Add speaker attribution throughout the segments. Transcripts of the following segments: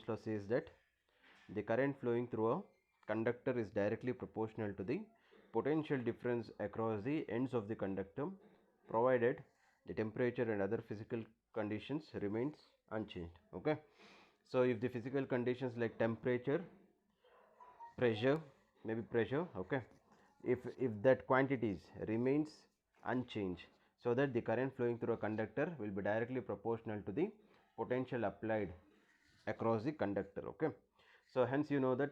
Speaker 1: Ohm's law says that the current flowing through a conductor is directly proportional to the potential difference across the ends of the conductor, provided the temperature and other physical conditions remains unchanged. Okay, so if the physical conditions like temperature, pressure, maybe pressure, okay, if that quantities remains unchanged, so that the current flowing through a conductor will be directly proportional to the potential applied across the conductor. Okay, so hence you know that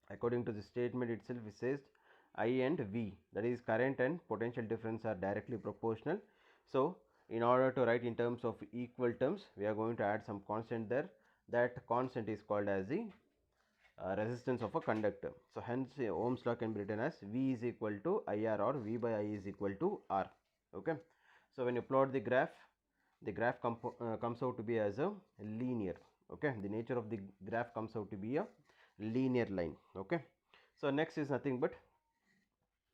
Speaker 1: according to the statement itself, it says I and V, that is current and potential difference, are directly proportional. So in order to write in terms of equal terms, we are going to add some constant there. That constant is called as the resistance of a conductor. So hence Ohm's law can be written as V is equal to IR, or V by I is equal to R. Okay, so when you plot the graph comes out to be as a linear. Okay, the nature of the graph comes out to be a linear line. Okay, so next is nothing but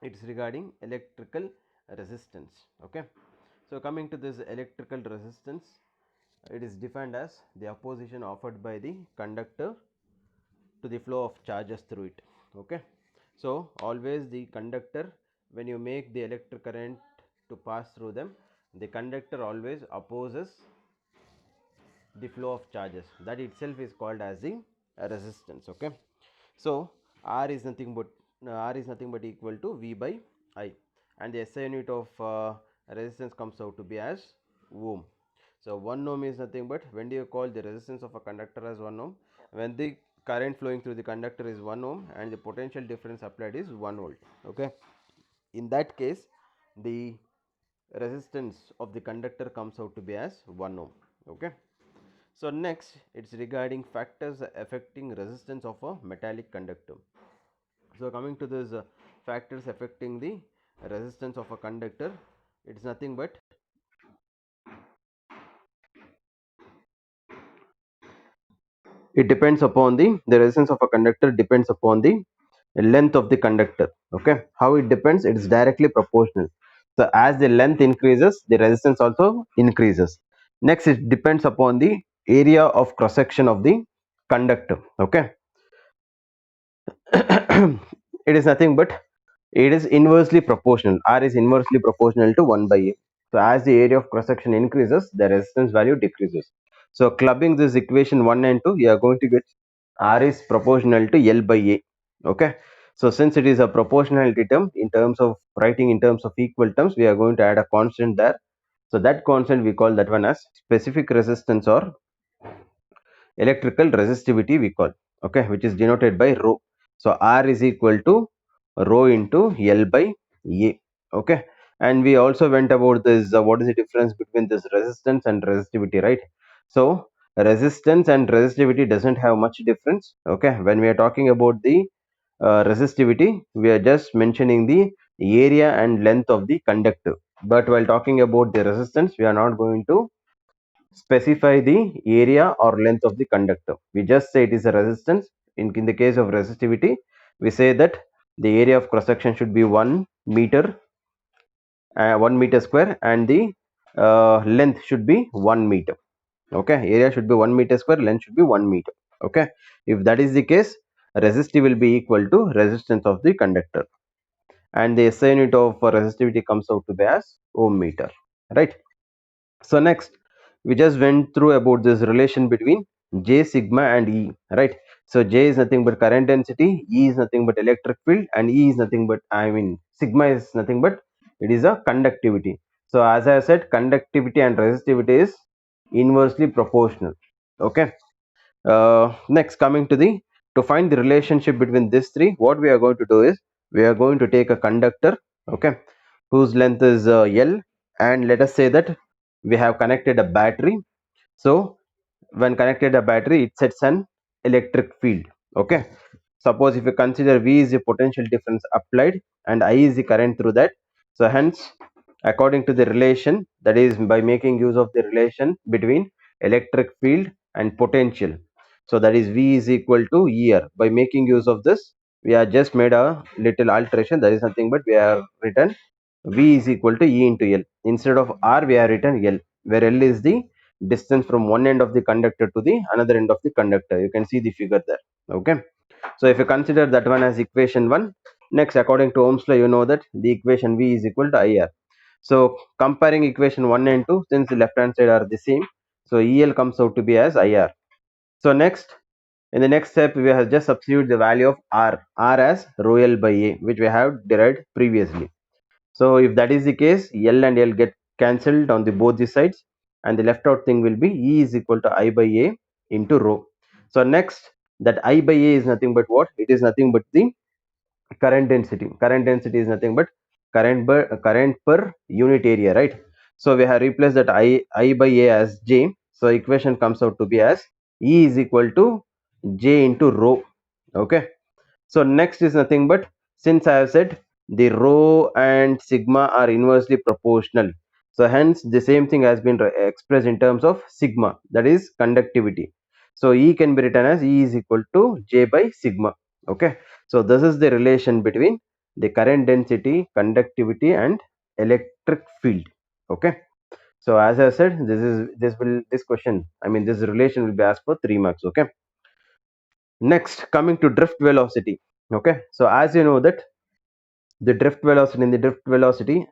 Speaker 1: it's regarding electrical resistance. Okay, so coming to this electrical resistance, it is defined as the opposition offered by the conductor to the flow of charges through it. Okay, so always the conductor, when you make the electric current to pass through them, the conductor always opposes the flow of charges. That itself is called as the resistance. Okay, so R is nothing but equal to V by I, and the SI unit of resistance comes out to be as ohm. So 1 ohm is nothing but, when do you call the resistance of a conductor as 1 ohm? When the current flowing through the conductor is 1 ohm and the potential difference applied is 1 volt. Okay, in that case the resistance of the conductor comes out to be as 1 ohm. Okay, so next it's regarding factors affecting resistance of a metallic conductor. So coming to this factors affecting the resistance of a conductor, it's nothing but it depends upon the resistance of a conductor depends upon the length of the conductor. Okay, how it depends? It is directly proportional. So as the length increases, the resistance also increases. Next, it depends upon the area of cross section of the conductor. Okay, it is nothing but it is inversely proportional. R is inversely proportional to 1 by A. So as the area of cross section increases, the resistance value decreases. So clubbing this equation 1 and 2, you are going to get R is proportional to L by A. Okay, so since it is a proportionality term, in terms of writing in terms of equal terms, we are going to add a constant there. So that constant we call that one as specific resistance or electrical resistivity we call. Okay, which is denoted by rho. So R is equal to rho into L by A. Okay, and we also went about this what is the difference between this resistance and resistivity, right? So resistance and resistivity doesn't have much difference. Okay, when we are talking about the resistivity, we are just mentioning the area and length of the conductor, but while talking about the resistance, we are not going to specify the area or length of the conductor. We just say it is a resistance. In the case of resistivity, we say that the area of cross section should be 1 meter, 1 meter square, and the length should be 1 meter. Okay, area should be 1 meter square, length should be 1 meter. Okay, if that is the case, resistivity will be equal to resistance of the conductor, and the SI unit of resistivity comes out to be as ohm meter, right? So next, we just went through about this relation between J, sigma and E, right? So J is nothing but current density, E is nothing but electric field, and E is nothing but, sigma is nothing but it is a conductivity. So as I said, conductivity and resistivity is inversely proportional. Okay. Next, coming to to find the relationship between these three, what we are going to do is we are going to take a conductor, okay, whose length is L, and let us say that we have connected a battery. So when connected a battery, it sets an electric field. Okay, suppose if you consider V is the potential difference applied and I is the current through that, so hence according to the relation, that is by making use of the relation between electric field and potential, so that is V is equal to ER. By making use of this, we have just made a little alteration. That is nothing but we have written V is equal to E into L. Instead of R, we have written L, where L is the distance from one end of the conductor to the another end of the conductor. You can see the figure there. Okay, so if you consider that one as equation 1, next according to Ohm's law, you know that the equation V is equal to IR. So comparing equation 1 and 2, since the left hand side are the same, so EL comes out to be as IR. So next, in the next step, we have just substitute the value of R as rho L by A, which we have derived previously. So if that is the case, L and L get cancelled on the both the sides, and the left out thing will be E is equal to I by A into rho. So next, that I by A is nothing but what? It is nothing but the current density. Current density is nothing but current per unit area, right? So we have replaced that I by A as J. So equation comes out to be as E is equal to J into rho. Okay. So next is nothing but, since I have said the rho and sigma are inversely proportional, so hence the same thing has been expressed in terms of sigma, that is conductivity. So E can be written as E is equal to J by sigma. Okay, so this is the relation between the current density, conductivity and electric field. Okay, so as I said, this question, I mean this relation will be asked for 3 marks. Okay, next coming to drift velocity. Okay, so as you know that the drift velocity,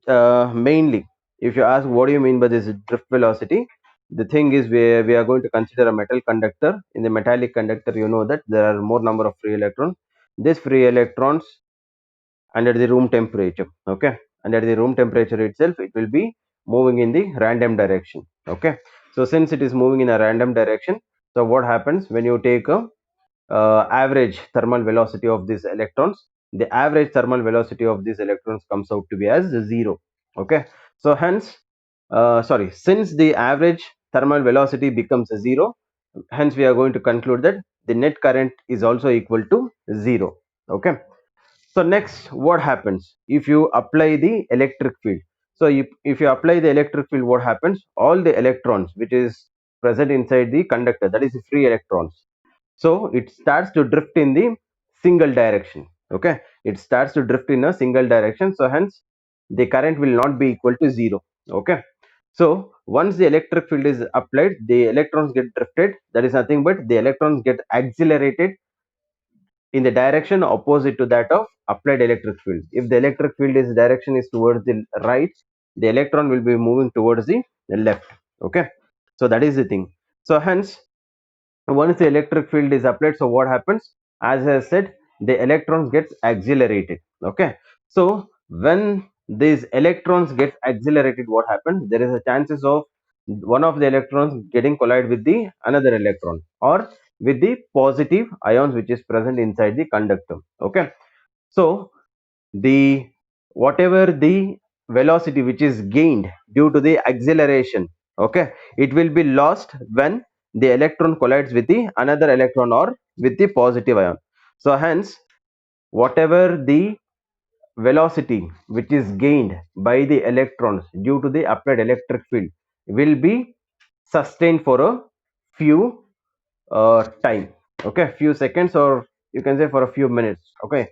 Speaker 1: mainly, if you ask what do you mean by this drift velocity, the thing is we are going to consider a metal conductor. In the metallic conductor, you know that there are more number of free electrons. These free electrons under the room temperature, okay, under the room temperature itself, it will be moving in the random direction. Okay, so since it is moving in a random direction, so what happens when you take a average thermal velocity of these electrons, the average thermal velocity of these electrons comes out to be as 0. Okay, so hence since the average thermal velocity becomes 0, hence we are going to conclude that the net current is also equal to 0. Okay, so next, what happens if you apply the electric field? So if you apply the electric field, what happens? All the electrons which is present inside the conductor, that is the free electrons, so it starts to drift in the single direction. Okay, it starts to drift in a single direction, so hence the current will not be equal to 0. Okay, so once the electric field is applied, the electrons get drifted, that is nothing but the electrons get accelerated in the direction opposite to that of applied electric field. If the electric field is direction is towards the right, the electron will be moving towards the left. Okay, so that is the thing. So hence, once the electric field is applied, so what happens? As I said, the electrons gets accelerated. Okay, so when these electrons get accelerated, what happens? There is a chances of one of the electrons getting collide with the another electron, or with the positive ions which is present inside the conductor. Okay, so the whatever the velocity which is gained due to the acceleration, okay, it will be lost when the electron collides with the another electron or with the positive ion. So hence, whatever the velocity which is gained by the electrons due to the applied electric field will be sustained for a few time. Okay, few seconds, or you can say for a few minutes. Okay,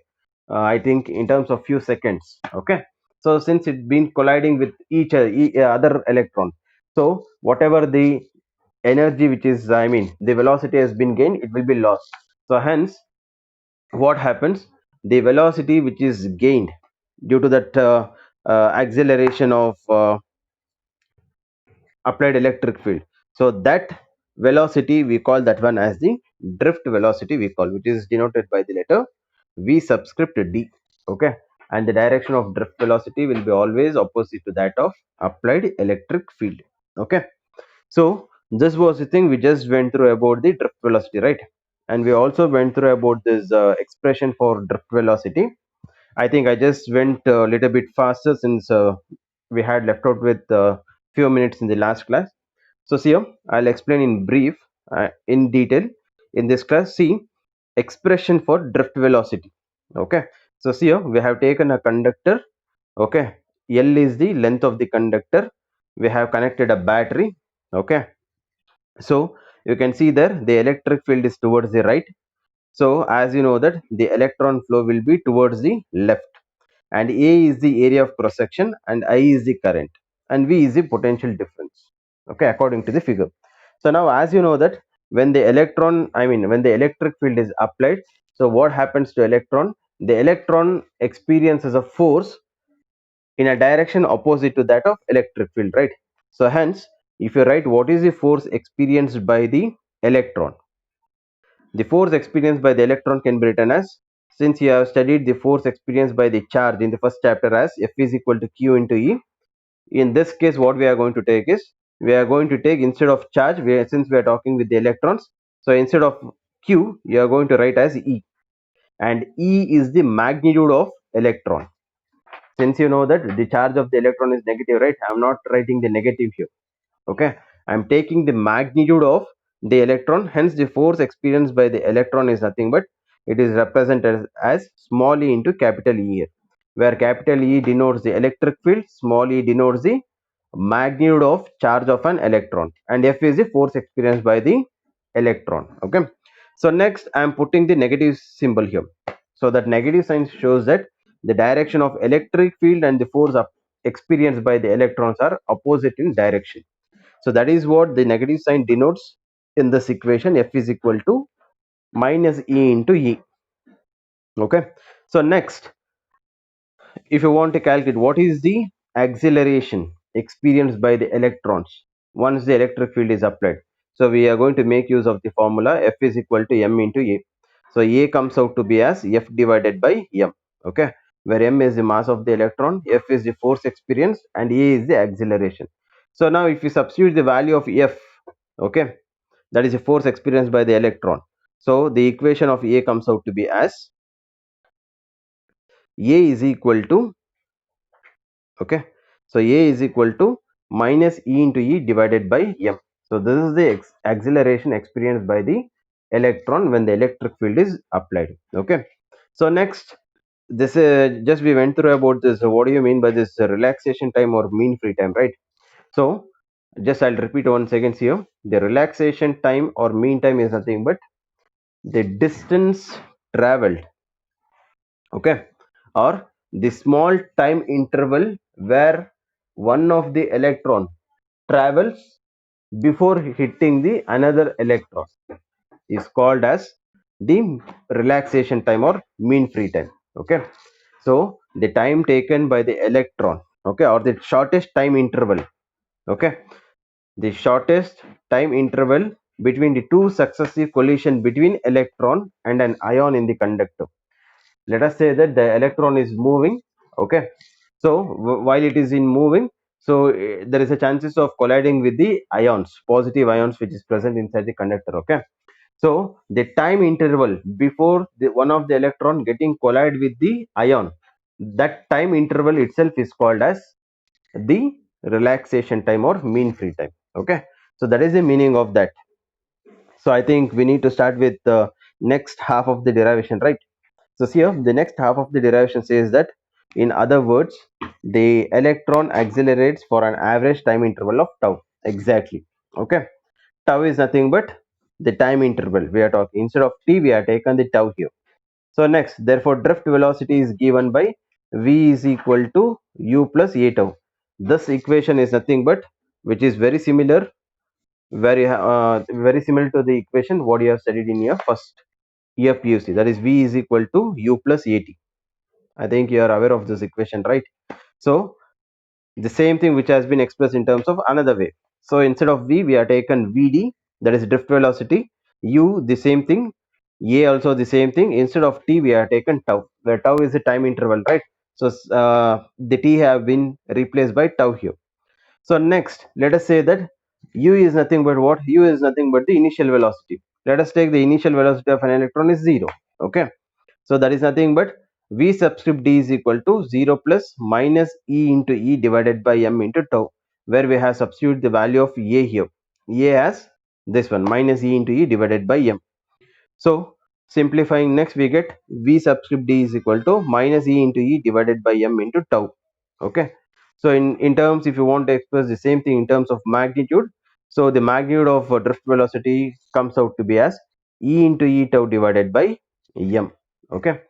Speaker 1: I think in terms of few seconds. Okay, so since it's been colliding with each other electron, so whatever the energy which is, I mean the velocity has been gained, it will be lost. So hence, what happens? The velocity which is gained due to that acceleration of applied electric field, so that velocity we call that one as the drift velocity, we call, which is denoted by the letter V subscript D. Okay, and the direction of drift velocity will be always opposite to that of applied electric field. Okay, so this was the thing we just went through about the drift velocity, right? And we also went through about this expression for drift velocity. I think I just went a little bit faster since we had left out with few minutes in the last class. So see here, I'll explain in brief, in detail in this class. See, expression for drift velocity. Okay, so see here, we have taken a conductor. Okay, L is the length of the conductor. We have connected a battery. Okay, so you can see there the electric field is towards the right. So as you know that the electron flow will be towards the left, and A is the area of cross section, and I is the current, and V is the potential difference. okay, according to the figure. So now as you know that when the when the electric field is applied, so what happens to electron? The electron experiences a force in a direction opposite to that of electric field, right? So hence, if you write what is the force experienced by the electron, the force experienced by the electron can be written as, since you have studied the force experienced by the charge in the first chapter as F is equal to Q into E. In this case, what we are going to take is, we are going to take, instead of charge, since we are talking with the electrons, so instead of Q, you are going to write as E, and E is the magnitude of electron. Since you know that the charge of the electron is negative, right? I am not writing the negative here, okay? I am taking the magnitude of the electron. Hence the force experienced by the electron is nothing but, it is represented as small e into capital E here, where capital E denotes the electric field, small e denotes the magnitude of charge of an electron, and F is the force experienced by the electron, okay? So next I am putting the negative symbol here, so that negative sign shows that the direction of electric field and the force experienced by the electrons are opposite in direction. So that is what the negative sign denotes in this equation. F is equal to minus E into E, okay? So next, if you want to calculate what is the acceleration experienced by the electrons once the electric field is applied, so we are going to make use of the formula F is equal to m into A. So A comes out to be as F divided by m, okay, where m is the mass of the electron, F is the force experienced, and A is the acceleration. So now if you substitute the value of F, okay, that is the force experienced by the electron, so the equation of A comes out to be as A is equal to, okay, so A is equal to minus E into E divided by m. So this is the acceleration experienced by the electron when the electric field is applied, okay? So next, this just we went through about this, what do you mean by this relaxation time or mean free time, right? So just I'll repeat once again here. The relaxation time or mean time is nothing but the distance traveled, okay, or the small time interval where one of the electron travels before hitting the another electron is called as the relaxation time or mean free time, okay? So the time taken by the electron, okay, or the shortest time interval, okay, the shortest time interval between the two successive collision between electron and an ion in the conductor. Let us say that the electron is moving, okay? So while it is in moving, so there is a chances of colliding with the ions, positive ions, which is present inside the conductor, okay? So the time interval before the one of the electron getting collide with the ion, that time interval itself is called as the relaxation time or mean free time, okay? So that is the meaning of that. So I think we need to start with the next half of the derivation, right? So here the next half of the derivation says that, in other words, the electron accelerates for an average time interval of tau. Exactly. Okay. Tau is nothing but the time interval we are talking. Instead of t, we are taken the tau here. So next, therefore, drift velocity is given by v is equal to u plus a tau. This equation is nothing but, which is very similar, very similar to the equation what you have studied in your first year PUC. That is v is equal to u plus at. I think you are aware of this equation, right? So the same thing which has been expressed in terms of another way. So instead of v, we are taken vd, that is drift velocity. U, the same thing. A, also the same thing. Instead of t, we are taken tau, where tau is the time interval, right? So the t have been replaced by tau here. So next, let us say that u is nothing but what? U is nothing but the initial velocity. Let us take the initial velocity of an electron is 0. Okay. So that is nothing but v subscript d is equal to 0 plus minus e into e divided by m into tau, where we have substitute the value of a here. A as this one, minus e into e divided by m. So simplifying, next we get v subscript d is equal to minus e into e divided by m into tau. Okay. So in terms, if you want to express the same thing in terms of magnitude, so the magnitude of drift velocity comes out to be as e into e tau divided by m. Okay.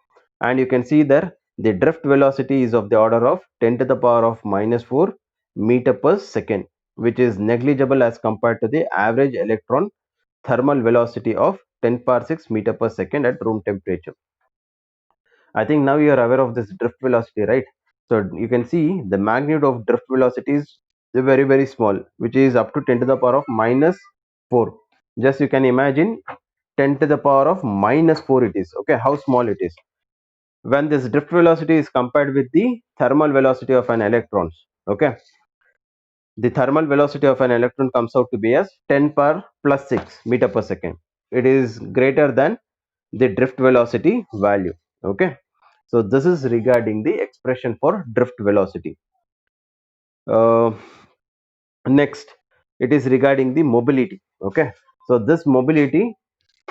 Speaker 1: And you can see there the drift velocity is of the order of 10 to the power of minus 4 meter per second. which is negligible as compared to the average electron thermal velocity of 10 power 6 meter per second at room temperature. I think now you are aware of this drift velocity, right? So you can see the magnitude of drift velocity is very very small, which is up to 10 to the power of minus 4. Just you can imagine 10 to the power of minus 4 it is. Okay, how small it is. When this drift velocity is compared with the thermal velocity of an electron, okay, the thermal velocity of an electron comes out to be as 10 power plus 6 meter per second. It is greater than the drift velocity value. Okay, so this is regarding the expression for drift velocity. uh, Next, it is regarding the mobility. Okay, so this mobility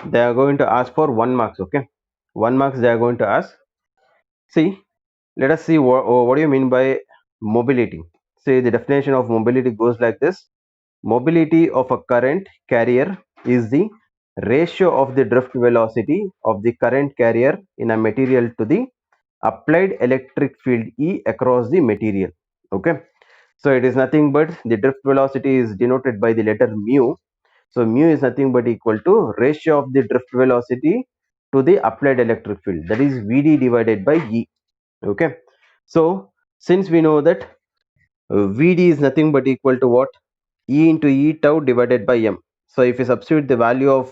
Speaker 1: they are going to ask for 1 marks. Okay, 1 marks they are going to ask. See, let us see what do you mean by mobility. See, the definition of mobility goes like this: mobility of a current carrier is the ratio of the drift velocity of the current carrier in a material to the applied electric field E across the material. Okay, so it is nothing but the drift velocity is denoted by the letter mu. So mu is nothing but equal to ratio of the drift velocity to the applied electric field, that is Vd divided by E. Okay, so since we know that Vd is nothing but equal to what? E into E tau divided by m. So if you substitute the value of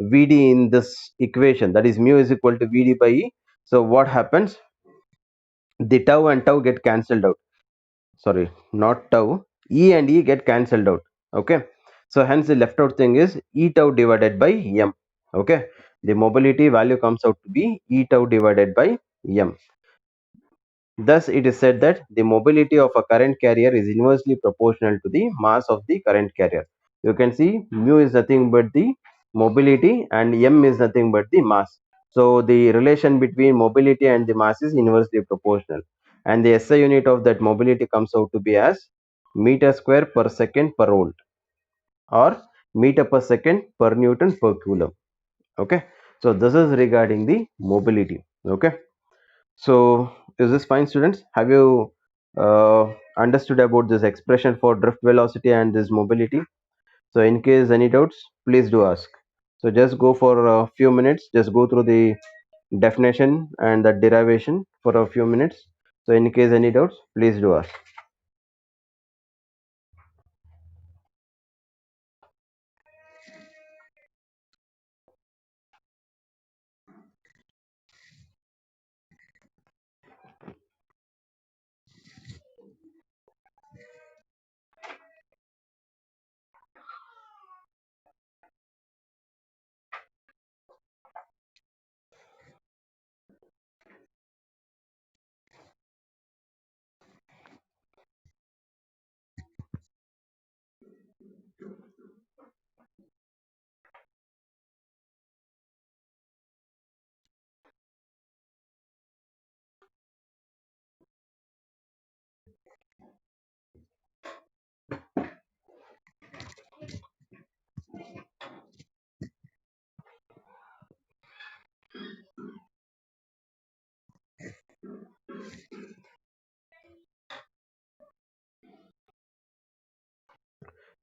Speaker 1: Vd in this equation, that is mu is equal to Vd by E. So what happens? The tau and tau get cancelled out. Sorry, not tau. E and E get cancelled out. Okay, so hence the left out thing is E tau divided by m. Okay, the mobility value comes out to be E tau divided by m. Thus, it is said that the mobility of a current carrier is inversely proportional to the mass of the current carrier. You can see mu is nothing but the mobility and m is nothing but the mass. So, the relation between mobility and the mass is inversely proportional. And the SI unit of that mobility comes out to be as meter square per second per volt or meter per second per Newton per coulomb. Okay. So, this is regarding the mobility. Okay. So, is this fine, students? Have you understood about this expression for drift velocity and this mobility? So, in case any doubts, please do ask. So, just go for a few minutes, just go through the definition and the derivation for a few minutes. So, in case any doubts, please do ask.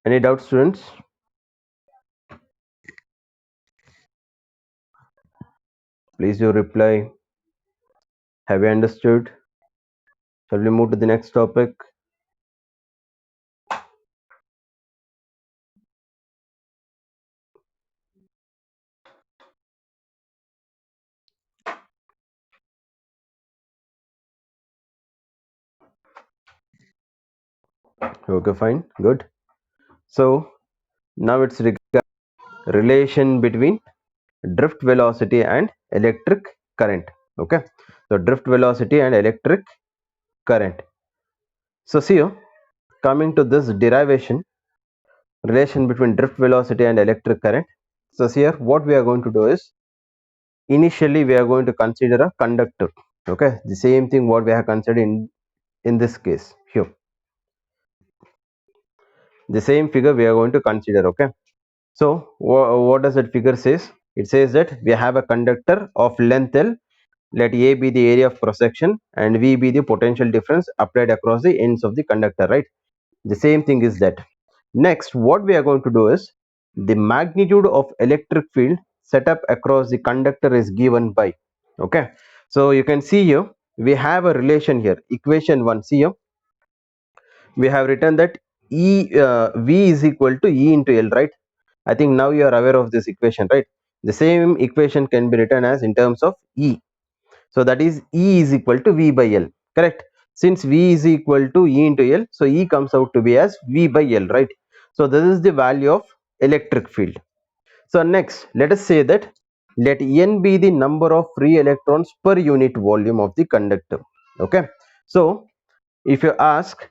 Speaker 1: Any doubts, students? Please do reply. Have you understood? Shall we move to the next topic? Okay, fine, good. So, now it's relation between drift velocity and electric current. Okay, so drift velocity and electric current. So see you coming to this derivation relation between drift velocity and electric current. So here what we are going to do is initially we are going to consider a conductor. Okay, the same thing what we have considered in this case here, the same figure we are going to consider. Okay, so what does that figure says? It says that we have a conductor of length L. Let A be the area of cross section and V be the potential difference applied across the ends of the conductor, right? The same thing is that. Next, what we are going to do is the magnitude of electric field set up across the conductor is given by. Okay, so you can see here we have a relation here. Equation 1. See here we have written that V is equal to E into L, right? I think now you are aware of this equation, right? The same equation can be written as in terms of E. So that is E is equal to V by L, correct? Since V is equal to E into L, so E comes out to be as V by L, right? So this is the value of electric field. So next, let us say that let N be the number of free electrons per unit volume of the conductor. Okay. So if you ask,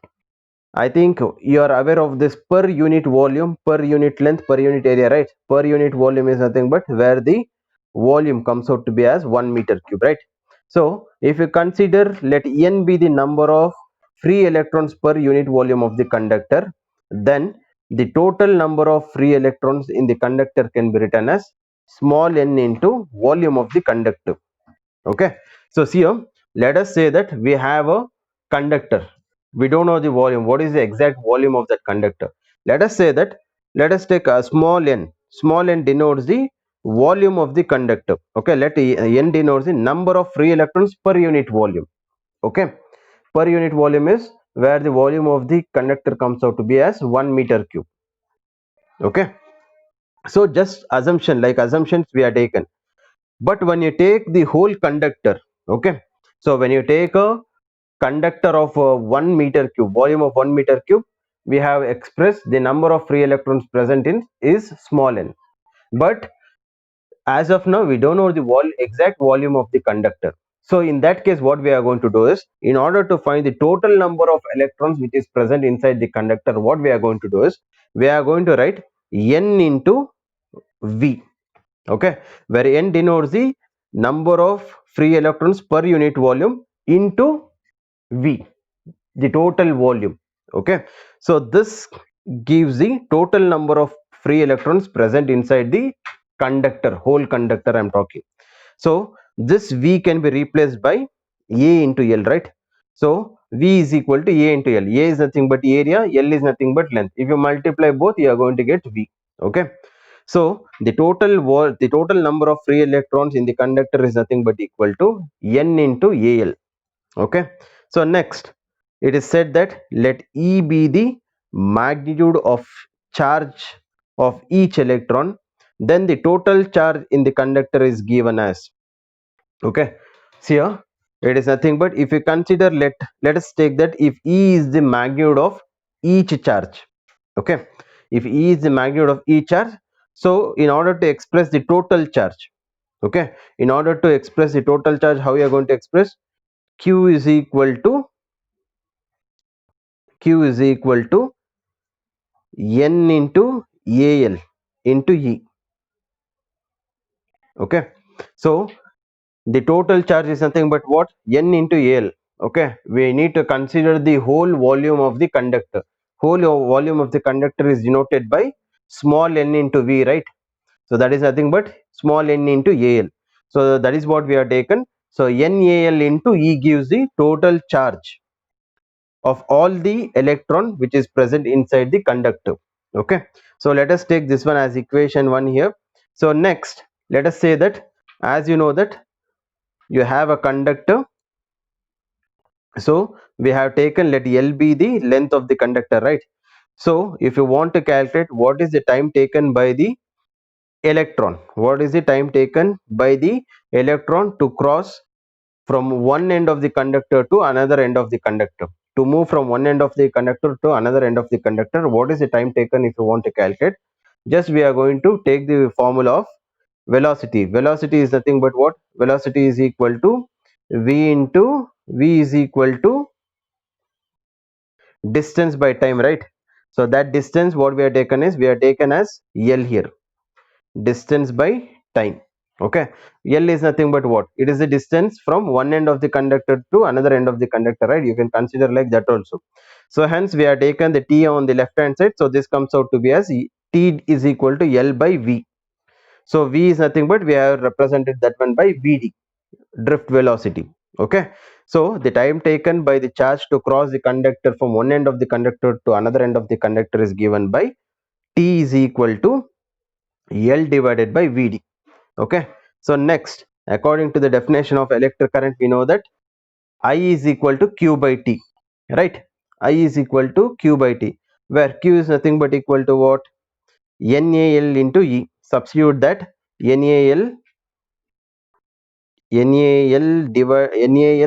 Speaker 1: I think you are aware of this per unit volume, per unit length, per unit area, right? Per unit volume is nothing but where the volume comes out to be as 1 meter cube, right? So if you consider let N be the number of free electrons per unit volume of the conductor, then the total number of free electrons in the conductor can be written as small n into volume of the conductor. Okay, so see here, let us say that we have a conductor. We don't know the volume. What is the exact volume of that conductor? Let us say that, let us take a small n. Small n denotes the volume of the conductor. Okay, let n denotes the number of free electrons per unit volume. Okay, per unit volume is where the volume of the conductor comes out to be as 1 meter cube. Okay, so just assumption, like assumptions we are taken. But when you take the whole conductor, okay, so when you take a conductor of 1 meter cube, volume of 1 meter cube, we have expressed the number of free electrons present in is small n. But as of now we don't know the exact volume of the conductor. So in that case what we are going to do is, in order to find the total number of electrons which is present inside the conductor, what we are going to do is we are going to write n into V. Okay, where n denotes the number of free electrons per unit volume into V, the total volume. Okay, so this gives the total number of free electrons present inside the conductor, whole conductor I'm talking. So this V can be replaced by A into L, right? So V is equal to A into L. A is nothing but area, L is nothing but length. If you multiply both, you are going to get V. Okay, so the total number of free electrons in the conductor is nothing but equal to N into Al. Okay, so next it is said that let E be the magnitude of charge of each electron, then the total charge in the conductor is given as. Okay, see here it is nothing but, if you consider, let us take that if E is the magnitude of each charge. Okay, if E is the magnitude of each charge, so in order to express the total charge, okay, in order to express the total charge, how you are going to express? Q is equal to N into Al into E. Okay, so the total charge is nothing but what? N into Al. Okay, we need to consider the whole volume of the conductor. Whole volume of the conductor is denoted by small n into V, right? So that is nothing but small n into Al. So that is what we have taken. So NaL into E gives the total charge of all the electron which is present inside the conductor. Okay, so let us take this one as equation 1 here. So next let us say that, as you know that you have a conductor, so we have taken let L be the length of the conductor, right? So if you want to calculate what is the time taken by the electron, what is the time taken by the electron to cross from one end of the conductor to another end of the conductor, to move from one end of the conductor to another end of the conductor, what is the time taken? If you want to calculate, just we are going to take the formula of velocity. Velocity is nothing but what? Velocity is equal to V is equal to distance by time, right? So that distance what we have taken is, we have taken as L here, distance by time. Okay, L is nothing but what? It is the distance from one end of the conductor to another end of the conductor, right? You can consider like that also. So hence we have taken the T on the left hand side, so this comes out to be as T is equal to L by V. So V is nothing but we have represented that one by Vd, drift velocity. Okay, so the time taken by the charge to cross the conductor from one end of the conductor to another end of the conductor is given by T is equal to L divided by Vd. Okay, so next, according to the definition of electric current, we know that I is equal to Q by T, right? I is equal to Q by T, where Q is nothing but equal to what? NAL into E. Substitute that NAL NAL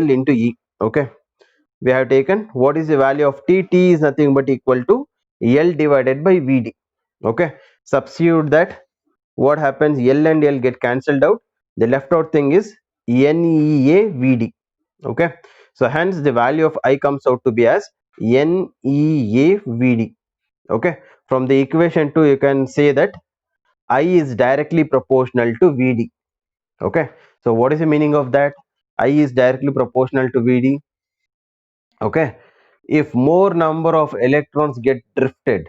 Speaker 1: into E. Okay, we have taken what is the value of T? T is nothing but equal to L divided by Vd. Okay, substitute that. What happens? L and L get cancelled out. The left out thing is NEA Vd. Okay, so hence the value of I comes out to be as NEA Vd. Okay, from the equation 2 you can say that I is directly proportional to Vd. Okay, so what is the meaning of that? I is directly proportional to Vd. Okay, if more number of electrons get drifted,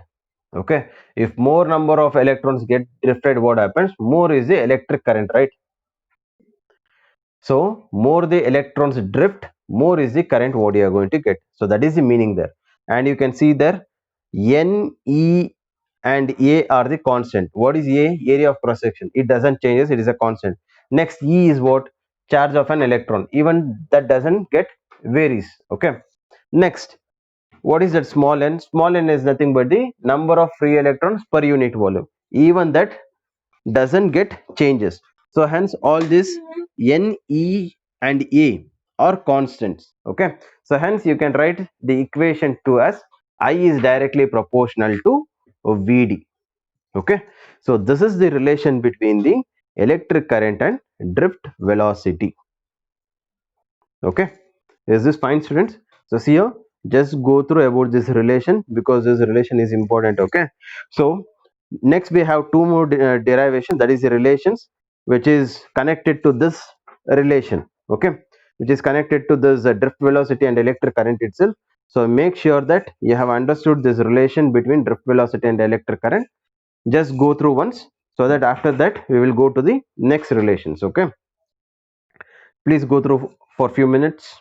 Speaker 1: okay, if more number of electrons get drifted, what happens? More is the electric current, right? So more the electrons drift, more is the current what you are going to get. So that is the meaning there. And you can see there N, E and A are the constant. What is A? Area of cross section. It doesn't changes, it is a constant. Next, E is what? Charge of an electron. Even that doesn't get varies. Okay. Next, what is that small n? Small n is nothing but the number of free electrons per unit volume. Even that doesn't get changes. So hence all this N, E and A are constants. Okay, so hence you can write the equation 2 as I is directly proportional to Vd. Okay, so this is the relation between the electric current and drift velocity. Okay, is this fine, students? So see here, just go through about this relation because this relation is important. Okay, so next we have two more derivation, that is the relations which is connected to this relation. Okay, which is connected to this drift velocity and electric current itself. So make sure that you have understood this relation between drift velocity and electric current. Just go through once, so that after that we will go to the next relations. Okay, please go through for few minutes.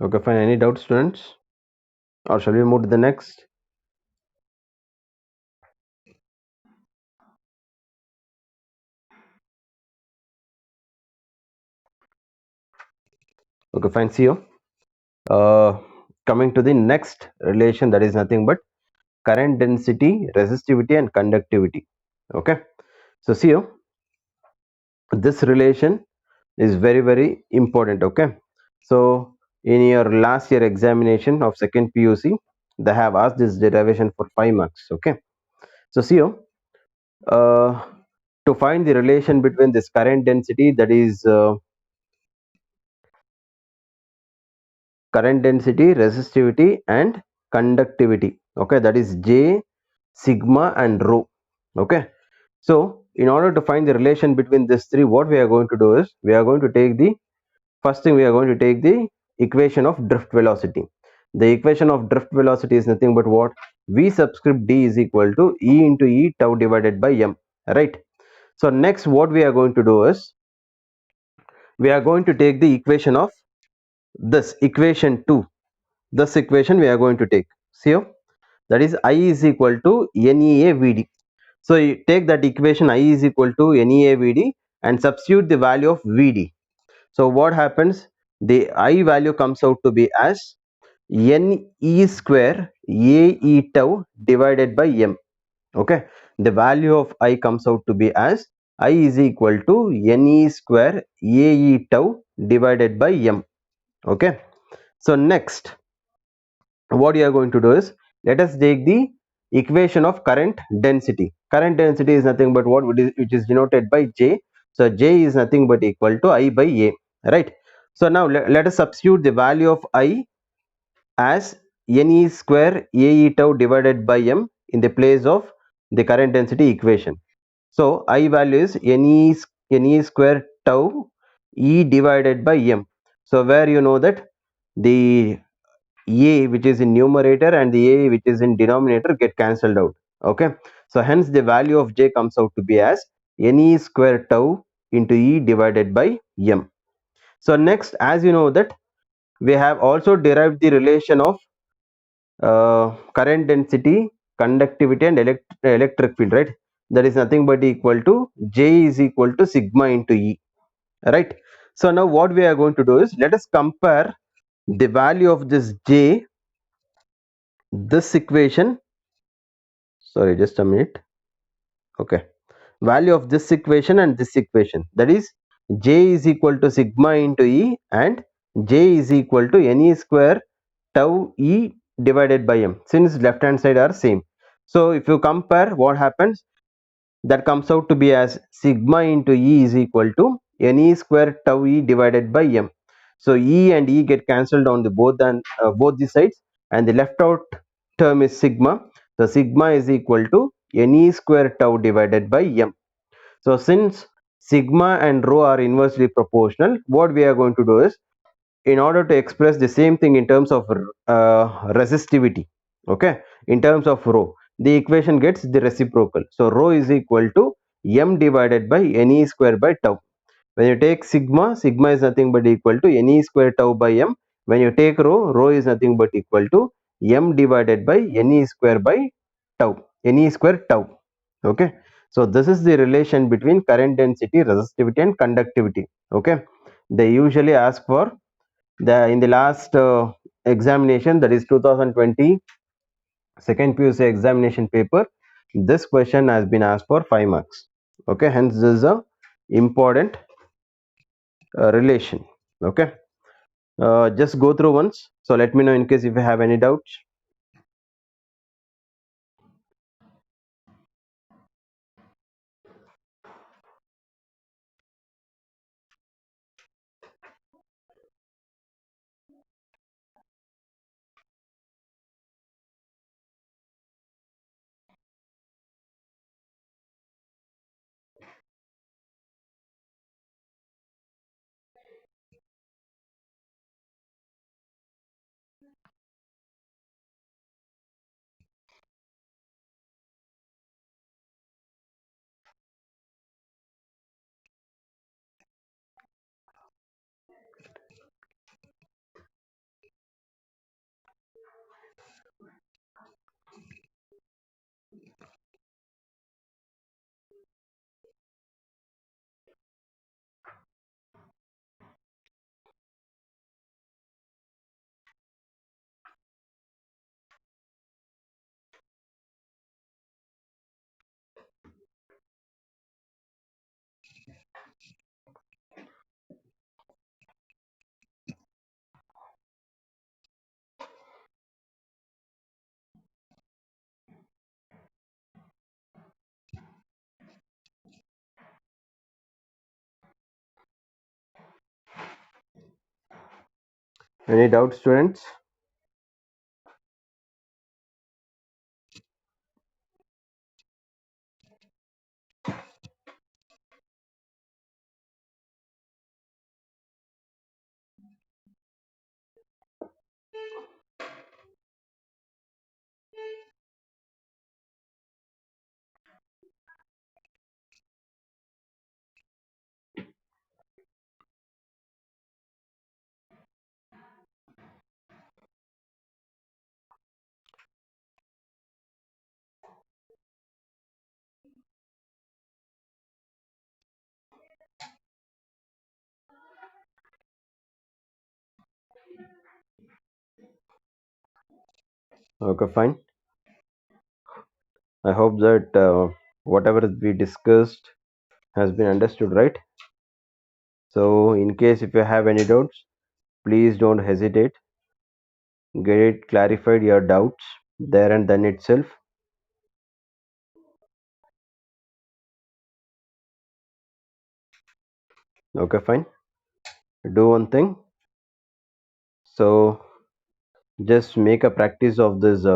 Speaker 1: Okay, fine. Any doubts, students, or shall we move to the next? Okay, fine. See you. uh, Coming to the next relation, that is nothing but current density, resistivity and conductivity. Okay, so see here, this relation is very important. Okay, so in your last year examination of second PUC, they have asked this derivation for 5 marks. Okay, so see here, uh, to find the relation between this current density, that is current density, resistivity and conductivity. Okay, that is J, sigma and rho. Okay, so in order to find the relation between these three, what we are going to do is, we are going to take the first thing, we are going to take the equation of drift velocity. The equation of drift velocity is nothing but what? V subscript d is equal to E into E tau divided by m, right? So next what we are going to do is, we are going to take the equation of this equation 2. This equation we are going to take, see here, that is I is equal to NEA VD. So you take that equation I is equal to NEA VD and substitute the value of VD. So what happens? The I value comes out to be as NE square AE tau divided by M. Okay, the value of I comes out to be as I is equal to NE square AE tau divided by M. Okay, so next what you are going to do is, let us take the equation of current density. Current density is nothing but what, which is denoted by J. So J is nothing but equal to I by A, right? So now let us substitute the value of I as NE square AE tau divided by M in the place of the current density equation. So I value is NE square tau E divided by M. So where you know that the A which is in numerator and the A which is in denominator get cancelled out. Okay, so hence the value of J comes out to be as NE square tau into E divided by M. So next, as you know that we have also derived the relation of current density, conductivity and electric field, right? That is nothing but equal to J is equal to sigma into E, right? So now what we are going to do is, let us compare the value of this J, this equation, sorry just a minute. Okay, value of this equation and this equation, that is J is equal to sigma into E and J is equal to NE square tau E divided by M, since left hand side are same. So if you compare, what happens, that comes out to be as sigma into E is equal to NE square tau E divided by M. So E and E get cancelled on the both the sides, and the left out term is sigma. So sigma is equal to NE square tau divided by M. So since sigma and rho are inversely proportional, what we are going to do is, in order to express the same thing in terms of resistivity, okay, in terms of rho, the equation gets the reciprocal. So rho is equal to M divided by NE square by tau. When you take sigma, sigma is nothing but equal to NE square tau by M. When you take rho, rho is nothing but equal to M divided by NE square by tau, NE square tau. Okay, so this is the relation between current density, resistivity and conductivity. Okay, they usually ask for the, in the last examination, that is 2020 second PUC examination paper, this question has been asked for 5 marks. Okay, hence this is a important relation. Okay, just go through once, so let me know in case if you have any doubts. Any doubts, students? Okay, fine. I hope that whatever we discussed has been understood, right? So, in case if you have any doubts, please don't hesitate. Get it clarified your doubts there and then itself. Okay, fine. Do one thing. So, just make a practice of this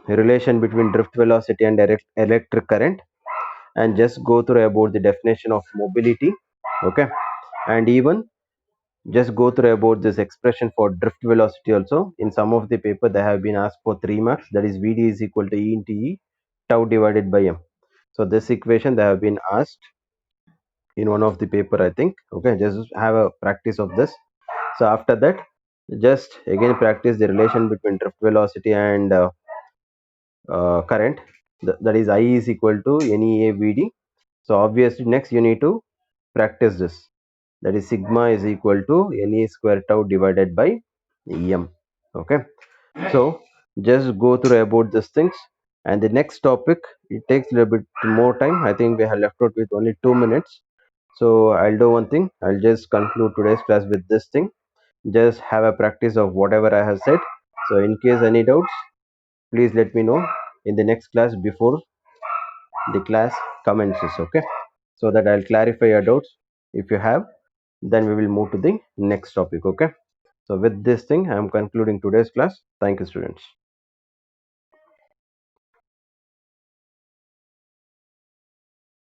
Speaker 1: relation between drift velocity and electric current, and just go through about the definition of mobility. Okay, and even just go through about this expression for drift velocity also. In some of the paper they have been asked for 3 marks, that is vd is equal to e into e tau divided by m. So this equation they have been asked in one of the paper, I think. Okay, just have a practice of this. So after that, just again practice the relation between drift velocity and current. That is I is equal to NEAVD. So obviously next you need to practice this, that is sigma is equal to Ne square tau divided by m. Okay, so just go through about these things, and the next topic, it takes a little bit more time. I think we have left out with only 2 minutes. So I'll do one thing, I'll just conclude today's class with this thing. Just have a practice of whatever I have said. So in case any doubts, please let me know in the next class before the class commences. Okay, so that I'll clarify your doubts. If you have, then we will move to the next topic. Okay, so with this thing I am concluding today's class. Thank you, students.